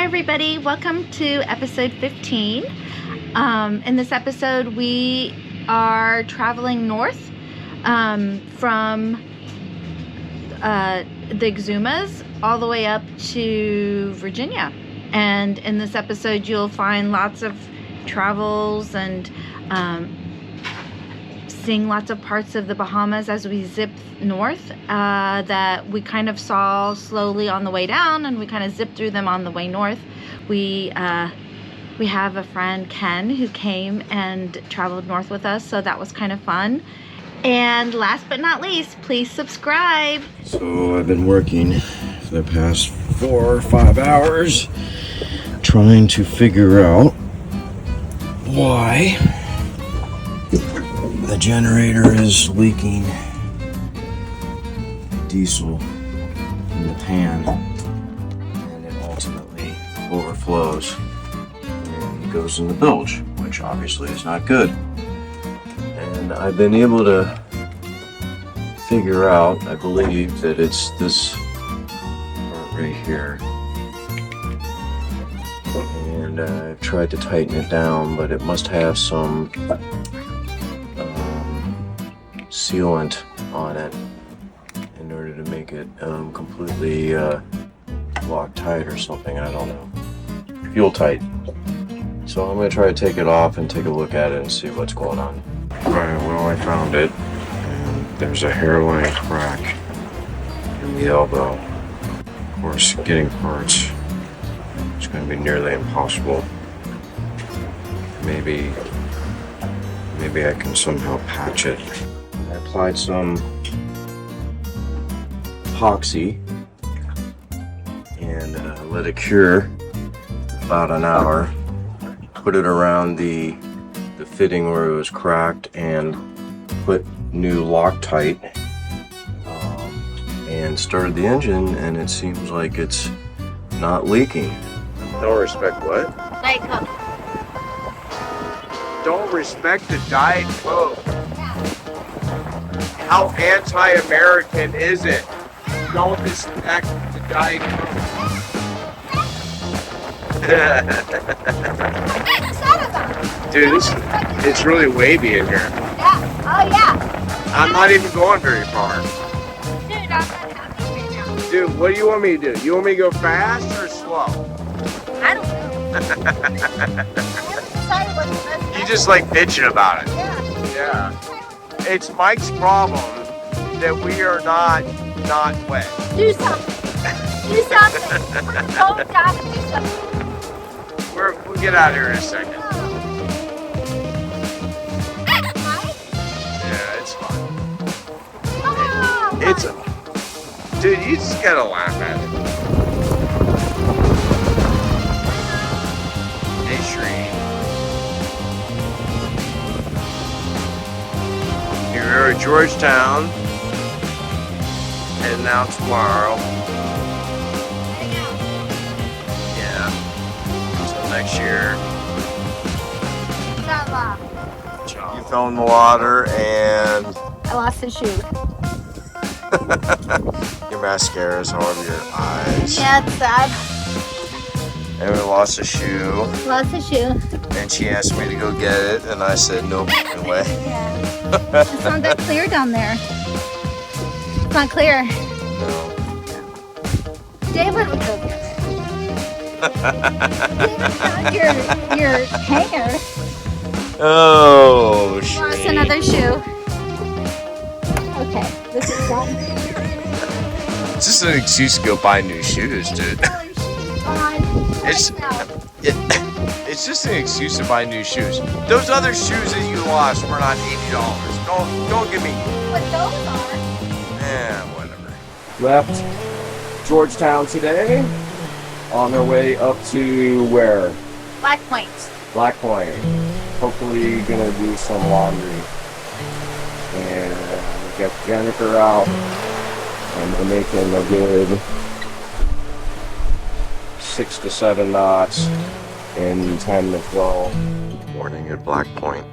everybody, welcome to episode 15. In this episode we are traveling north from the Exumas all the way up to Virginia, and in this episode you'll find lots of travels and seeing lots of parts of the Bahamas as we zip north that we kind of saw slowly on the way down, and we kind of zipped through them on the way north. We have a friend, Ken, who came and traveled north with us, so that was kind of fun. And last but not least, please subscribe. So I've been working for the past 4 or 5 hours trying to figure out why the generator is leaking diesel in the pan, and it ultimately overflows and goes in the bilge, which obviously is not good. And I've been able to figure out, I believe, that it's this part right here. And I've tried to tighten it down, but it must have some sealant on it in order to make it completely lock tight or something. I don't know. Fuel tight. So I'm going to try to take it off and take a look at it and see what's going on. Alright, well, I found it, and there's a hairline crack in the elbow. Of course, getting parts is going to be nearly impossible. Maybe I can somehow patch it. I applied some epoxy and let it cure about an hour. Put it around the fitting where it was cracked and put new Loctite and started the engine, and it seems like it's not leaking. Don't respect what? Diet Coke. Don't respect the Diet Coke. How anti-American is it? Don't respect the Diet Coke. Dude, it's really wavy in here. Yeah. Oh yeah. I'm not even going very far. Dude, I'm not happy right now. Dude, what do you want me to do? You want me to go fast or slow? I don't know. I haven't decided what the best. You just like bitching about it. Yeah. Yeah. It's Mike's problem that we are not wet. Do something. Do something. Oh, gotta do something. We'll get out of here in a second. Yeah, it's fun. Dude, you just gotta laugh at it. Hey, Shree. Here we are at Georgetown. Heading out tomorrow. Yeah. Until next year. You fell in the water and I lost a shoe. your mascara is all over your eyes. Yeah, it's sad. And we lost a shoe. Lost a shoe. And she asked me to go get it, and I said no fucking way. Yeah. It's not that clear down there. It's not clear. No. David would go get it. David found your hanger. Oh, shit. Lost another shoe. Okay, this is done. It's just an excuse to go buy new shoes, dude. It's just an excuse to buy new shoes. Those other shoes that you lost were not $80. Don't give me. But those are. Yeah, whatever. Left Georgetown today, on their way up to where? Black Point. Black Point. Hopefully gonna do some laundry. And get Jennifer out, and we're making a good 6 to 7 knots in 10 to 12. Morning at Black Point.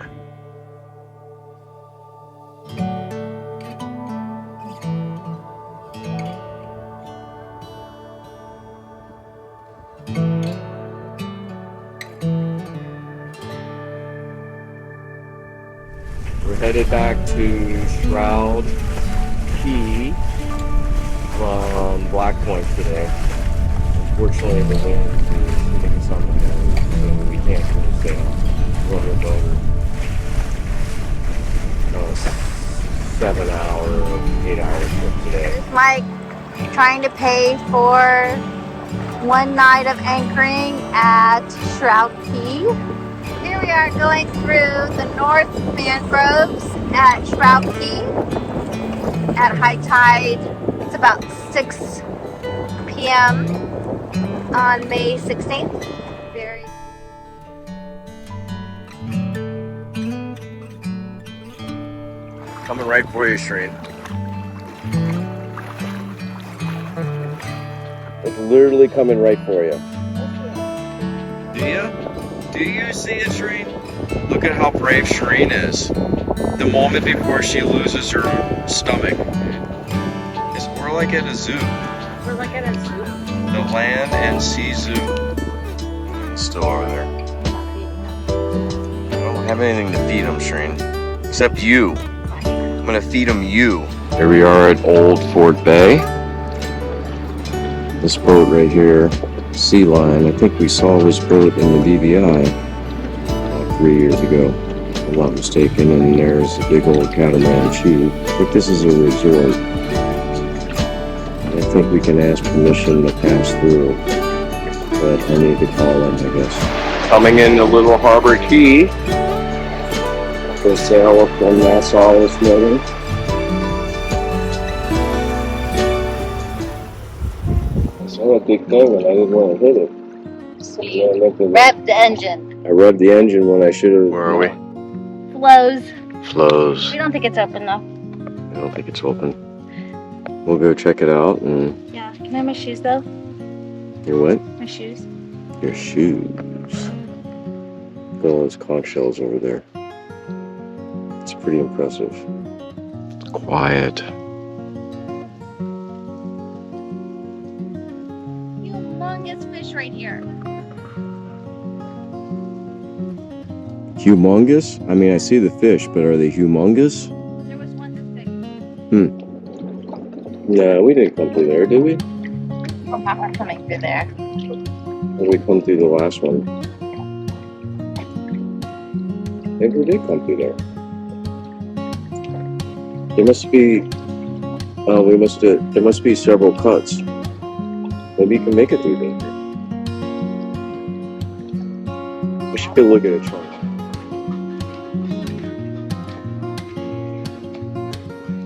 We're headed back to Shroud Key from Black Point today. Unfortunately, the wind is hitting us on the nose, so we can't really sail. We're on the boat. 7-hour, 8-hour trip today. Mike trying to pay for one night of anchoring at Shroud Key. Here we are going through the North Mangroves at Shroud Key at high tide. It's about 6 p.m. on May 16th. Very Coming right for you, Shreen. It's literally coming right for you. Do you? Do you see it, Shreen? Look at how brave Shreen is. The moment before she loses her stomach. We're like at a zoo. We're like at a zoo. The land and sea zoo. It's still over there. I don't have anything to feed him, Shreen. Except you. I'm gonna feed him you. Here we are at Old Fort Bay. This boat right here, Sea Lion. I think we saw this boat in the BVI 3 years ago, if I'm not mistaken. And there's a big old Catamaran shoe. I think this is a resort. I think we can ask permission to pass through, but I need to call them, I guess. Coming into Little Harbor Cay. We'll sail up from Nassau this morning. I saw that big thing and I didn't want to hit it. Sweet. Rev the engine. I revved the engine when I should have. Where are we? Flows. Flows. We don't think it's open though. I don't think it's open. We'll go check it out and. Yeah. Can I have my shoes though? Your what? My shoes. Your shoes. Look at all those conch shells over there. It's pretty impressive. Quiet. Humongous fish right here. Humongous? I mean, I see the fish, but are they humongous? There was one this big. No, we didn't come through there, did we? Oh, we're coming through there. Or we come through the last one? Maybe we did come through there. There must be. There must be several cuts. Maybe you can make it through there. We should go look at a chart.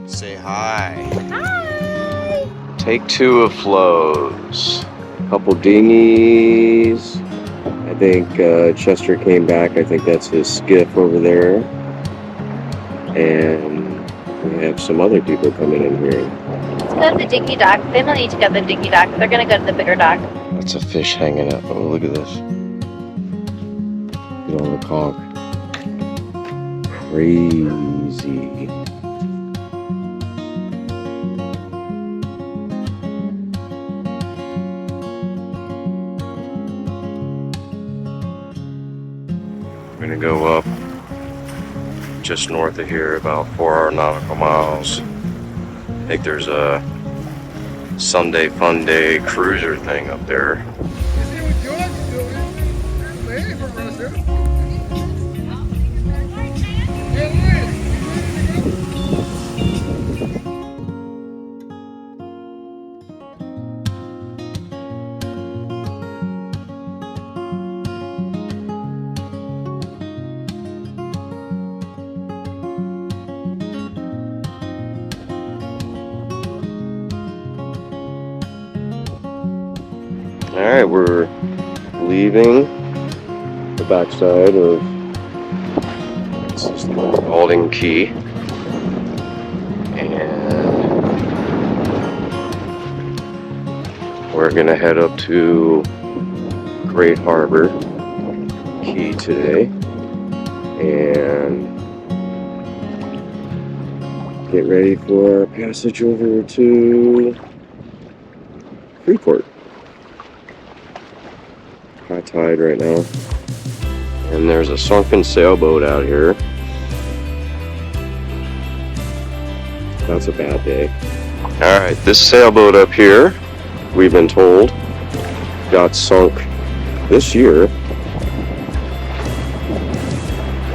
Say hi. Hi. Take 2 of flows. Couple dinghies. I think Chester came back. I think that's his skiff over there. And we have some other people coming in here. Let's go to the dinghy dock. They don't need to go to the dinghy dock. They're going to go to the bigger dock. That's a fish hanging out. Oh, look at this. Look at all the conch. Crazy. We're gonna go up just north of here, about 4 nautical miles. I think there's a Sunday Fun Day cruiser thing up there. Alright, we're leaving the backside of Alding Key, and we're gonna head up to Great Harbor Cay today and get ready for our passage over to Freeport. High tide right now, and there's a sunken sailboat out here. That's a bad day. Alright, this sailboat up here, we've been told, got sunk this year.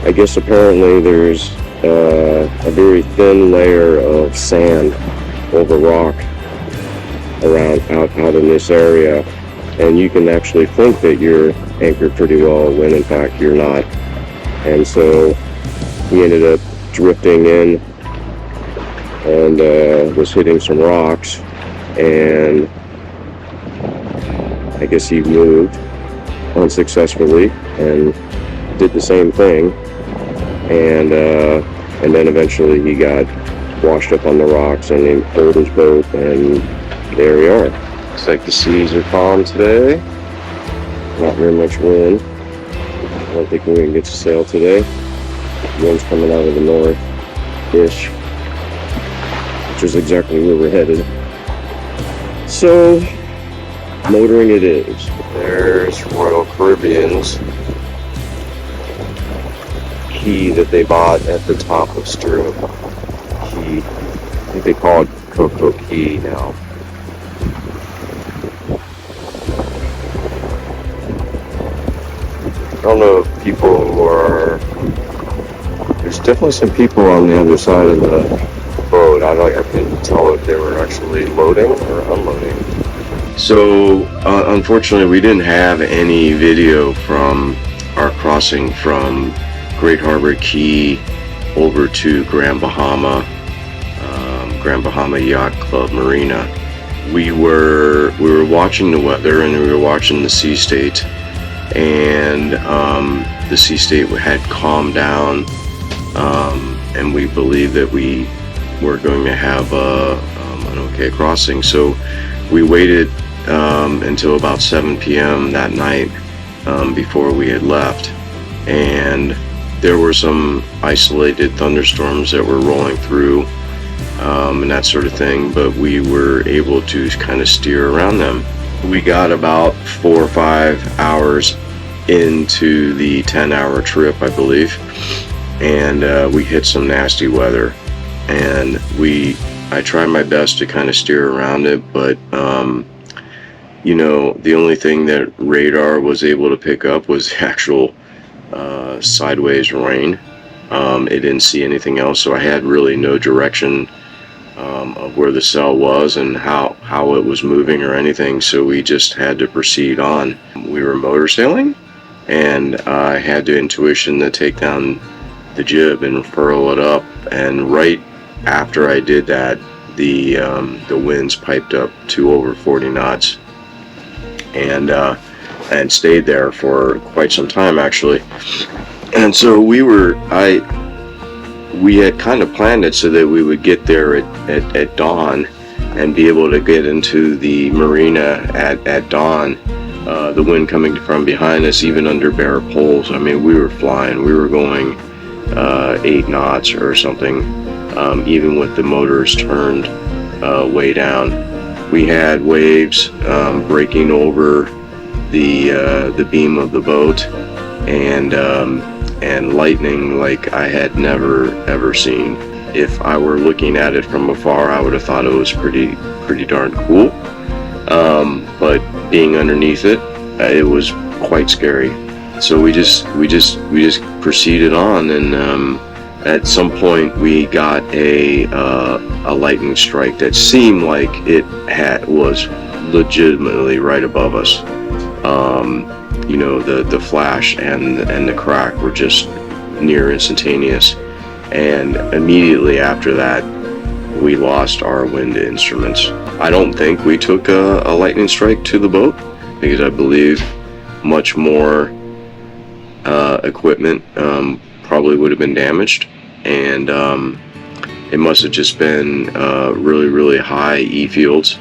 I guess apparently there's a very thin layer of sand over rock around out in this area, and you can actually think that you're anchored pretty well when in fact you're not. And so he ended up drifting in and was hitting some rocks, and I guess he moved unsuccessfully and did the same thing, and then eventually he got washed up on the rocks and he pulled his boat, and there we are. Looks like the seas are calm today. Not very much wind. I don't think we're going to get to sail today. The wind's coming out of the north-ish, which is exactly where we're headed. So, motoring it is. There's Royal Caribbean's key that they bought at the top of Stirrup Key. I think they call it Coco Key now. I don't know if people are... There's definitely some people on the other side of the boat. I couldn't tell if they were actually loading or unloading. So, unfortunately, we didn't have any video from our crossing from Great Harbor Cay over to Grand Bahama Yacht Club Marina. We were watching the weather, and we were watching the sea state, and the sea state had calmed down, and we believed that we were going to have an okay crossing. So we waited until about 7 p.m. that night before we had left, and there were some isolated thunderstorms that were rolling through and that sort of thing, but we were able to kind of steer around them. We got about 4 or 5 hours into the 10-hour trip, I believe, and we hit some nasty weather, and I tried my best to kind of steer around it, but you know, the only thing that radar was able to pick up was the actual sideways rain. It didn't see anything else, so I had really no direction of where the sail was and how it was moving or anything, so we just had to proceed on. We were motor sailing, and I had the intuition to take down the jib and furl it up, and right after I did that, the winds piped up to over 40 knots, and stayed there for quite some time actually. And so we had kind of planned it so that we would get there at dawn and be able to get into the marina at dawn. The wind coming from behind us, even under bare poles, I mean, we were flying. We were going 8 knots or something, even with the motors turned way down. We had waves breaking over the beam of the boat, and lightning like I had never ever seen. If I were looking at it from afar, I would have thought it was pretty darn cool, but being underneath it, it was quite scary. So we just proceeded on, and at some point we got a lightning strike that seemed like it was legitimately right above us. You know, the flash and the crack were just near instantaneous, and immediately after that we lost our wind instruments. I don't think we took a lightning strike to the boat, because I believe much more equipment probably would have been damaged, and it must have just been really high E fields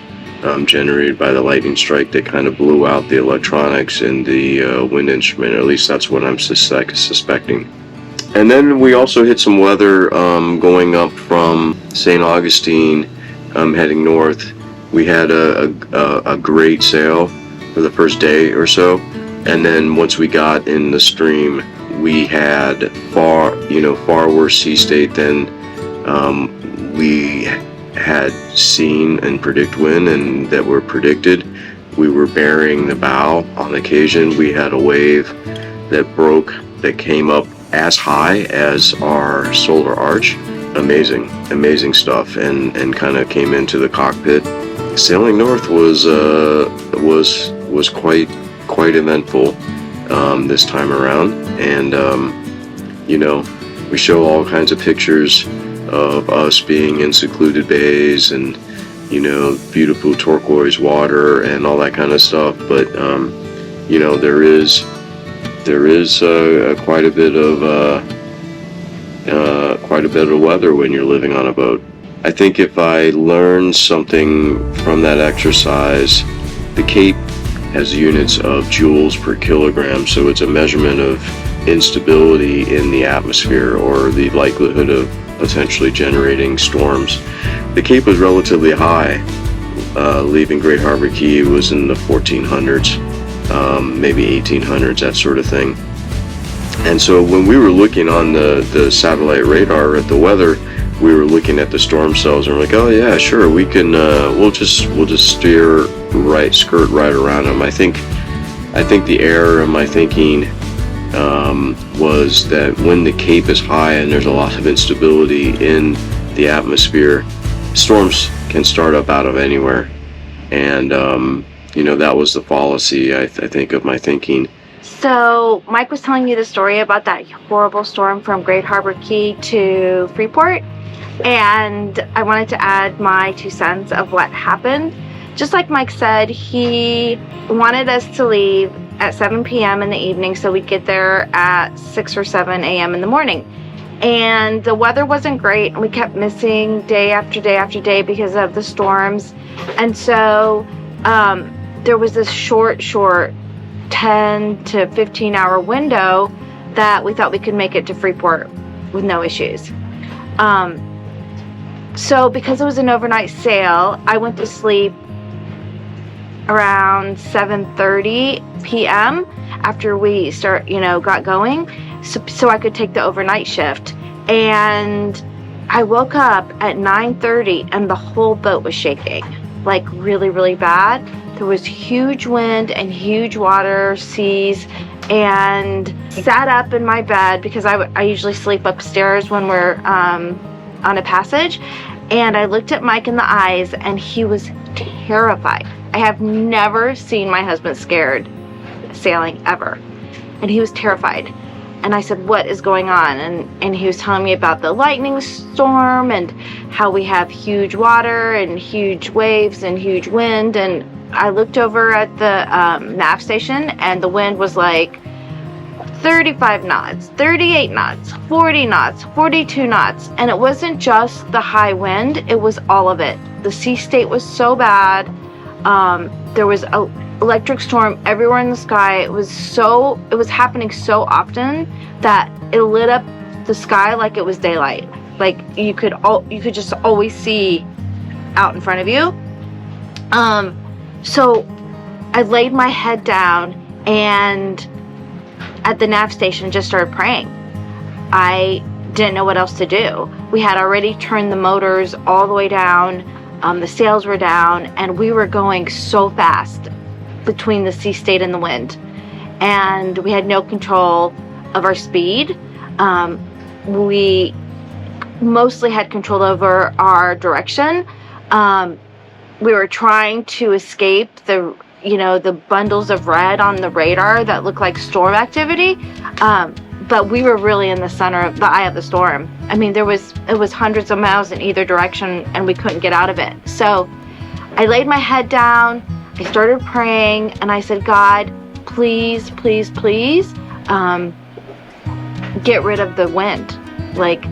generated by the lightning strike that kind of blew out the electronics and the wind instrument. At least that's what I'm suspecting. And then we also hit some weather going up from St. Augustine, heading north. We had a great sail for the first day or so, and then once we got in the stream, we had far worse sea state than we had seen and predict wind and that were predicted. We were bearing the bow. On occasion, we had a wave that broke, that came up as high as our solar arch. Amazing stuff, and kind of came into the cockpit. Sailing north was quite eventful this time around, and we show all kinds of pictures of us being in secluded bays and beautiful turquoise water and all that kind of stuff, but there is quite a bit of weather when you're living on a boat. I think if I learned something from that exercise, the Cape has units of joules per kilogram, so it's a measurement of instability in the atmosphere or the likelihood of potentially generating storms. The Cape was relatively high. Leaving Great Harbor Cay was in the 1400s, maybe 1800s, that sort of thing. And so when we were looking on the satellite radar at the weather, we were looking at the storm cells and we're like, oh yeah, sure, we can. We'll just skirt right around them. I think the error in my thinking was that when the Cape is high and there's a lot of instability in the atmosphere, storms can start up out of anywhere, and that was the fallacy, I think, of my thinking. So Mike was telling you the story about that horrible storm from Great Harbor Cay to Freeport, and I wanted to add my 2 cents of what happened. Just like Mike said, he wanted us to leave at 7 p.m. in the evening so we'd get there at 6 or 7 a.m. in the morning. And the weather wasn't great, and we kept missing day after day after day because of the storms. And so there was this short 10 to 15 hour window that we thought we could make it to Freeport with no issues. So because it was an overnight sail, I went to sleep around 7:30 p.m. after we got going, so I could take the overnight shift. And I woke up at 9:30 and the whole boat was shaking, like really, really bad. There was huge wind and huge water, seas, and sat up in my bed because I usually sleep upstairs when we're on a passage. And I looked at Mike in the eyes and he was terrified. I have never seen my husband scared sailing ever. And he was terrified. And I said, what is going on? And he was telling me about the lightning storm and how we have huge water and huge waves and huge wind. And I looked over at the nav station and the wind was like 35 knots, 38 knots, 40 knots, 42 knots. And it wasn't just the high wind, it was all of it. The sea state was so bad. There was an electric storm everywhere in the sky. It was happening so often that it lit up the sky like it was daylight. Like you could just always see out in front of you. So I laid my head down and at the nav station just started praying. I didn't know what else to do. We had already turned the motors all the way down. The sails were down, and we were going so fast between the sea state and the wind. And we had no control of our speed. We mostly had control over our direction. We were trying to escape the bundles of red on the radar that looked like storm activity. But we were really in the center of the eye of the storm. I mean, it was hundreds of miles in either direction and we couldn't get out of it. So I laid my head down, I started praying, and I said, God, please, please, please, get rid of the wind, like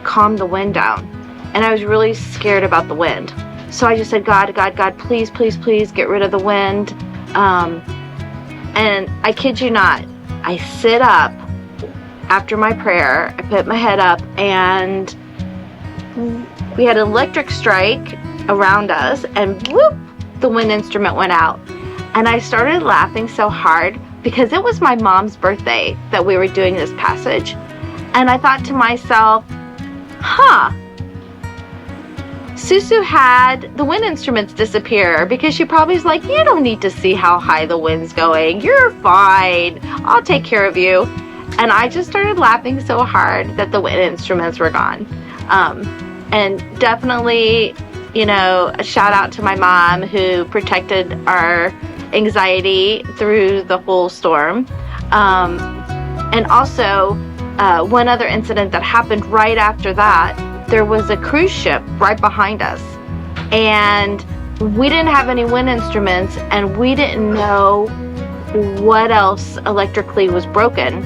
calm the wind down. And I was really scared about the wind. So I just said, God, please, please, please get rid of the wind. And I kid you not, I sit up after my prayer, I put my head up, and we had an electric strike around us, and whoop, the wind instrument went out. And I started laughing so hard because it was my mom's birthday that we were doing this passage. And I thought to myself, Susu had the wind instruments disappear because she probably was like, you don't need to see how high the wind's going. You're fine. I'll take care of you. And I just started laughing so hard that the wind instruments were gone. And definitely, you know, a shout out to my mom who protected our anxiety through the whole storm. And also, one other incident that happened right after that, there was a cruise ship right behind us. And we didn't have any wind instruments, and we didn't know what else electrically was broken.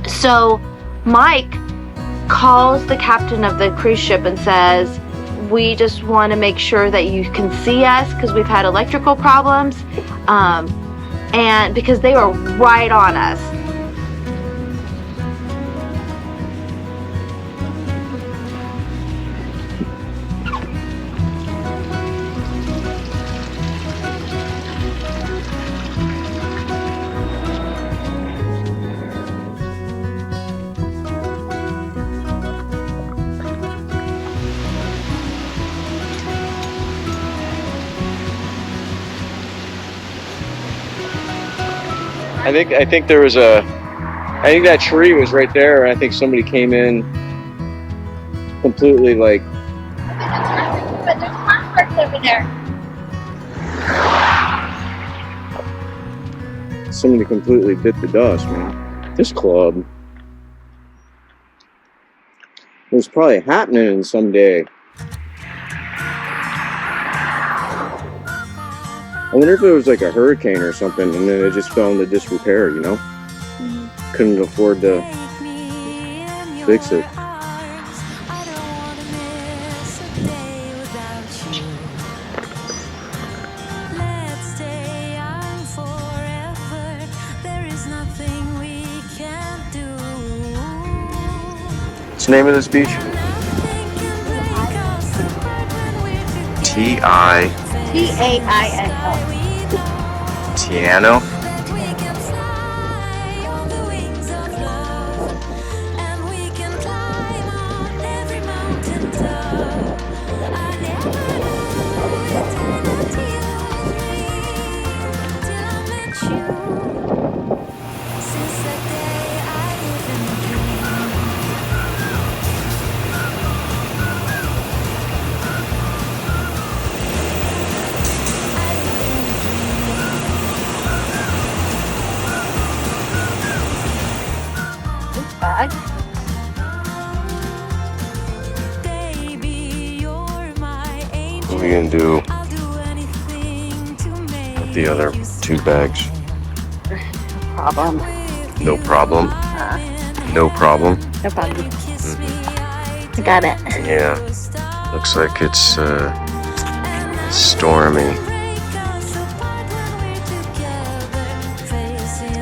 So Mike calls the captain of the cruise ship and says, we just want to make sure that you can see us because we've had electrical problems, and because they were right on us. I think there was I think that tree was right there, and I think somebody came in completely like. But there's fireworks over there. Somebody completely bit the dust, man. This club was probably happening someday. I wonder if it was like a hurricane or something, and then it just fell into disrepair, you know? Couldn't afford to fix it. What's the name of this beach? T-I... T-A-I-N-O. Tiano? What are you gonna do with the other 2 bags? Problem. No problem. No problem. No problem. Mm-hmm. I got it. Yeah. Looks like it's stormy.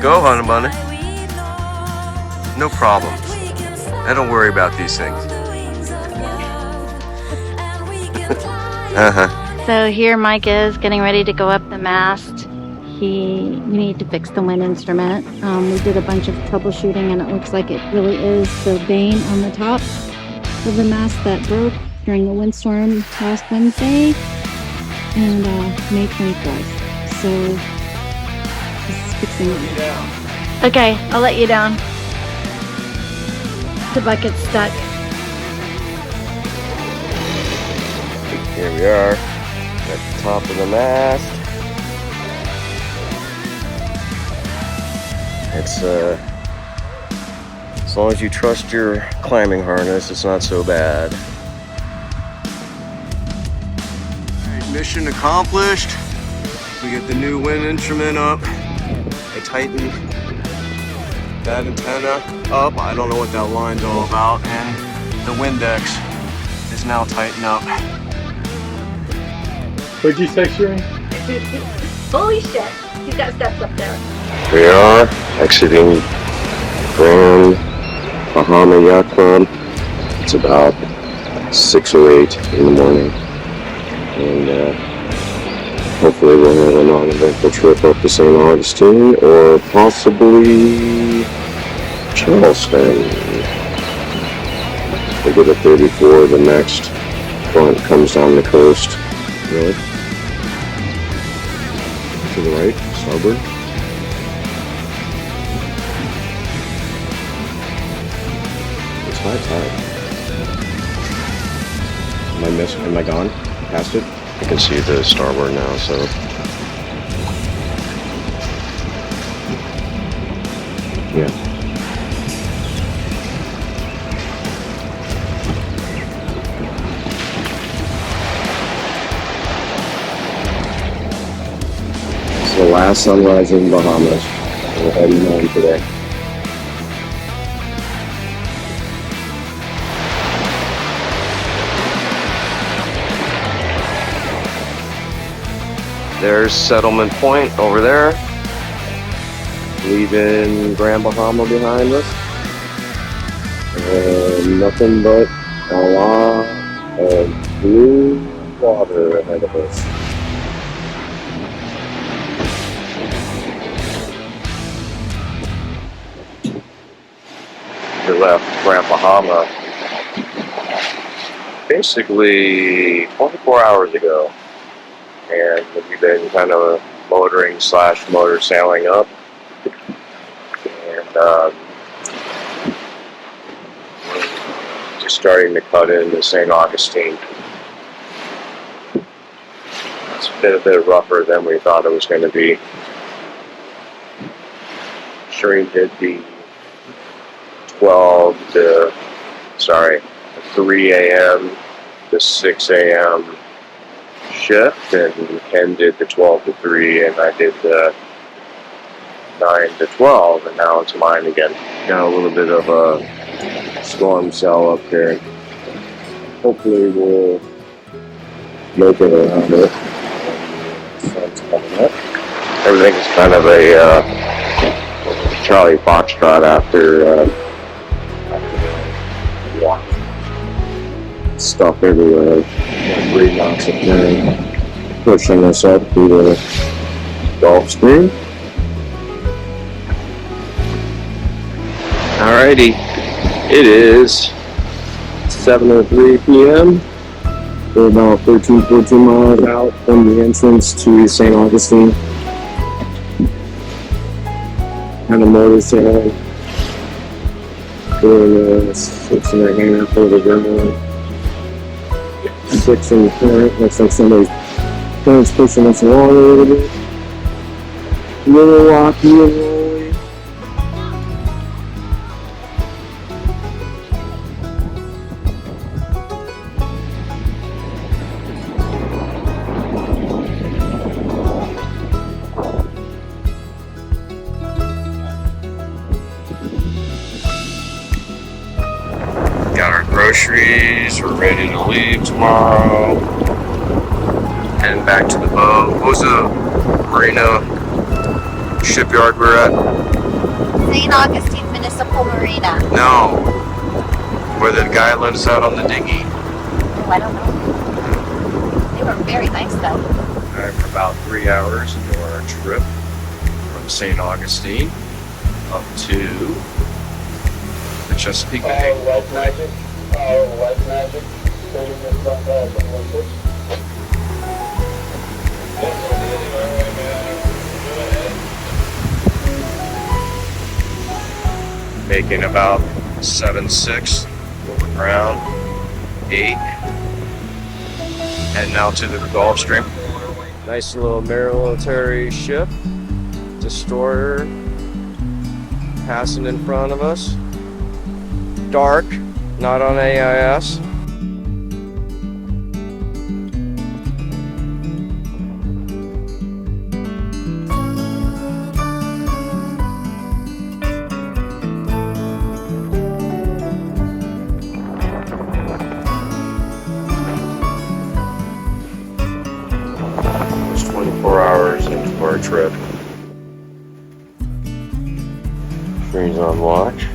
Go, honey bunny. No problem. I don't worry about these things. So here Mike is getting ready to go up the mast. We need to fix the wind instrument. We did a bunch of troubleshooting, and it looks like it really is the vane on the top of the mast that broke during the windstorm last Wednesday and May 24th. So just fixing it. Okay, I'll let you down. The bucket's stuck. Here we are at the top of the mast. It's as long as you trust your climbing harness, it's not so bad. Alright, mission accomplished. We get the new wind instrument up. I tightened that antenna up. I don't know what that line's all about, and the Windex is now tightened up. What'd you say, Shereen? Holy shit. He's got steps up there. We are exiting Grand Bahamas Yacht Club. It's about 6 or 8 in the morning, and hopefully we'll have a non-eventful trip up to St. Augustine or possibly Charleston. We get a 34 the next front comes down the coast. Really? To the right, starboard. It's high tide. Am I gone? Past it? I can see the starboard now, so. Yeah. It's the last sunrise in Bahamas. We're heading home today. There's Settlement Point over there. Leaving Grand Bahama behind us. And nothing but a lot of blue water ahead of us. We left Grand Bahama basically 24 hours ago. And we've been kind of motoring / motor sailing up. And just starting to cut into St. Augustine. It's been a bit rougher than we thought it was going to be. Shireen did the 3 a.m. to 6 a.m. shift, and Ken did the 12 to 3, and I did the 9 to 12, and now it's mine again. Got a little bit of a storm cell up there. Hopefully we'll make it around it. Sun's coming up. Everything's kind of a Charlie Foxtrot after the walk. Stuff everywhere. 3 knots of current pushing us up through the Gulf Stream. Alrighty, it is 7:03 p.m. We're about 14 miles out from the entrance to St. Augustine. Kind of motor sailing. Doing 6.5 over the ground. 6 in the current. Looks like somebody's current's pushing us along a little bit. A little rocky and rolly. Got our groceries, we're ready to leave tomorrow. Heading back to the boat. What was the marina shipyard we're at? St. Augustine Municipal Marina. No. Where the guy let us out on the dinghy. Oh, I don't know. They were very nice though. Alright, for about 3 hours into our trip from St. Augustine up to the Chesapeake Bay. White magic. White magic. Making about 7.6 over ground, 8. Heading out to the Gulf Stream. Nice little military ship, destroyer, passing in front of us. Dark, not on AIS. It's 24 hours into our trip. Shireen's on watch.